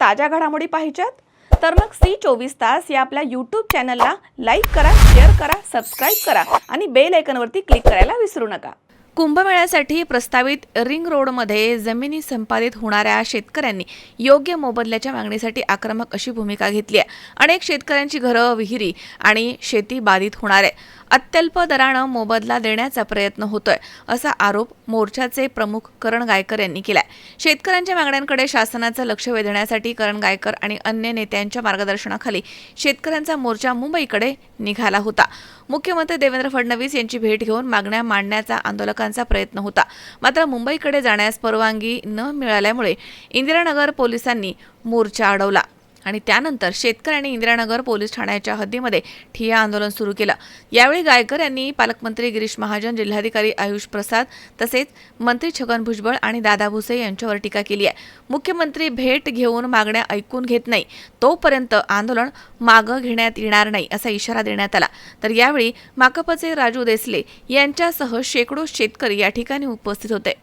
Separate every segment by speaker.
Speaker 1: ताज्या घडामोडी पाहिजेत तर मग C24 तास या आपल्या YouTube चॅनलला लाईक करा, शेअर करा, सबस्क्राइब करा आणि बेल आयकॉनवरती क्लिक करायला विसरू नका। कुंभमेळ्यासाठी प्रस्तावित रिंग रोडमध्ये जमिनी संपादित होणाऱ्या शेतकऱ्यांनी योग्य मोबदल्याच्या मागणीसाठी आक्रमक अशी भूमिका घेतली आहे। अनेक शेतकऱ्यांची घरं, विहिरी आणि शेती बाधित होणार आहे। अत्यल्प दरानं मोबदला देण्याचा प्रयत्न होतोय असा आरोप मोर्चाचे प्रमुख करण गायकर यांनी केलाय। शेतकऱ्यांच्या मागण्यांकडे शासनाचं लक्ष वेधण्यासाठी करण गायकर आणि अन्य नेत्यांच्या मार्गदर्शनाखाली शेतकऱ्यांचा मोर्चा मुंबईकडे निघाला होता। मुख्यमंत्री देवेंद्र फडणवीस यांची भेट घेऊन मागण्या मांडण्याचा आंदोलकांचा प्रयत्न होता। मात्र मुंबईकडे जाण्यास परवानगी न मिळाल्यामुळे इंदिरानगर पोलिसांनी मोर्चा अडवला आणि त्यानंतर शेतकऱ्यांनी इंदिरानगर पोलीस ठाण्याच्या हद्दीमध्ये ठिय्या आंदोलन सुरू केलं। यावेळी गायकर यांनी पालकमंत्री गिरीश महाजन, जिल्हाधिकारी आयुष प्रसाद तसेच मंत्री छगन भुजबळ आणि दादा भुसे यांच्यावर टीका केली आहे। मुख्यमंत्री भेट घेऊन मागण्या ऐकून घेत नाही तोपर्यंत आंदोलन मागे घेण्यात येणार नाही असा इशारा देण्यात आला। तर यावेळी माकपचे राजू देसले यांच्यासह शेकडो शेतकरी या ठिकाणी उपस्थित होते।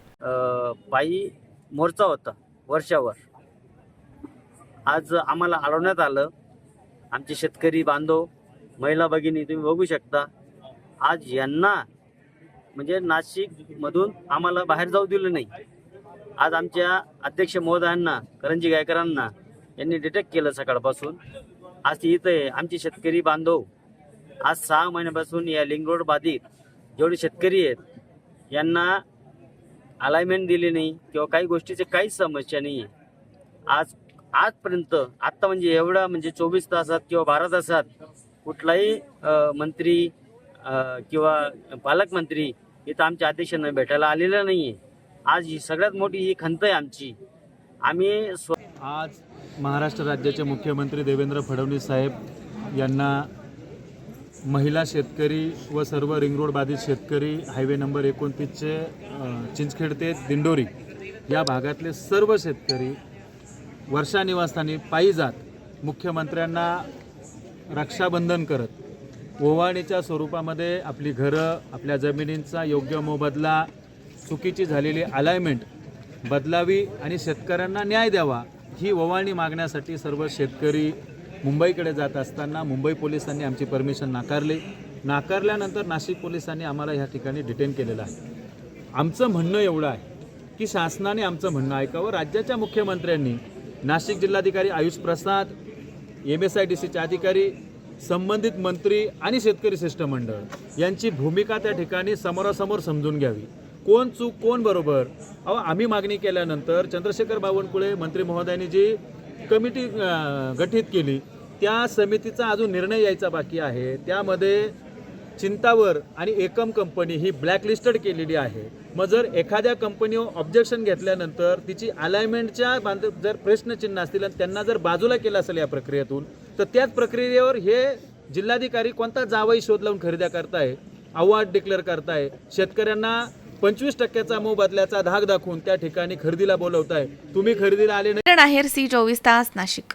Speaker 2: पायी मोर्चा होता वर्षावर। आज आम्हाला अडवण्यात आलं। आमचे शेतकरी बांधव, महिला भगिनी तुम्ही बघू शकता। आज यांना म्हणजे नाशिकमधून आम्हाला बाहेर जाऊ दिलं नाही। आज आमच्या अध्यक्ष महोदयांना, करणजी गायकरांना यांनी डिटेक्ट केलं सकाळपासून। आज इथं आहे आमचे शेतकरी बांधव। आज 6 महिन्यापासून या लिंक रोड बाधित जेवढे शेतकरी आहेत यांना अलाइनमेंट दिली नाही किंवा काही गोष्टीचे काहीच समस्या नाही आहे। आजपर्यंत आत्ता म्हणजे एवढा म्हणजे 24 तासात किंवा 12 तासात कुठलाही मंत्री किंवा पालकमंत्री इथं आमच्या अध्यक्षांना भेटायला आलेला नाही आहे। आज ही सगळ्यात मोठी ही खंत आहे आमची। आम्ही
Speaker 3: आज महाराष्ट्र राज्याचे मुख्यमंत्री देवेंद्र फडणवीस साहेब यांना महिला शेतकरी व सर्व रिंग रोड बाधित शेतकरी हायवे नंबर 29चे चिंचखेड ते दिंडोरी या भागातले सर्व शेतकरी वर्षा निवासस्थानी पायी जात मुख्यमंत्र्यांना रक्षाबंधन करत ओवाळणीच्या स्वरूपामध्ये आपली घरं, आपल्या जमिनींचा योग्य मोबदला, चुकीची झालेली अलाइनमेंट बदलावी आणि शेतकऱ्यांना न्याय द्यावा ही ओवाळणी मागण्यासाठी सर्व शेतकरी मुंबईकडे जात असताना मुंबई पोलिसांनी आमची परमिशन नाकारल्यानंतर नाशिक पोलिसांनी आम्हाला ह्या ठिकाणी डिटेन केलेलं आहे। आमचं म्हणणं एवढं आहे की शासनाने आमचं म्हणणं ऐकावं। राज्याच्या मुख्यमंत्र्यांनी, नाशिक जिल्हाधिकारी आयुष प्रसाद, MSIDCचे अधिकारी, संबंधित मंत्री आणि शेतकरी शिष्टमंडळ यांची भूमिका त्या ठिकाणी समोरासमोर समजून घ्यावी। कोण चूक कोण बरोबर। आम्ही मागणी केल्यानंतर चंद्रशेखर बावनकुळे मंत्री महोदयांनी जी कमिटी गठीत केली त्या समितीचा अजून निर्णय यायचा बाकी आहे। त्यामध्ये चिंतावर आणि एकम कंपनी ही ब्लॅकलिस्टेड केलेली आहे। मग जर एखाद्या कंपनीवर ऑब्जेक्शन घेतल्यानंतर तिची अलाइनमेंटच्या जर प्रश्नचिन्ह असतील आणि त्यांना जर बाजूला केलं असेल या प्रक्रियेतून तर त्याच प्रक्रियेवर हे जिल्हाधिकारी कोणता जावई शोध लावून खरेदी करताय, अवॉर्ड डिक्लेअर करताय, शेतकऱ्यांना 25% मोबदल्याचा धाक दाखवून त्या ठिकाणी खरेदीला बोलवताय। तुम्ही खरेदीला आले नाही।
Speaker 1: C24 तास नाशिक।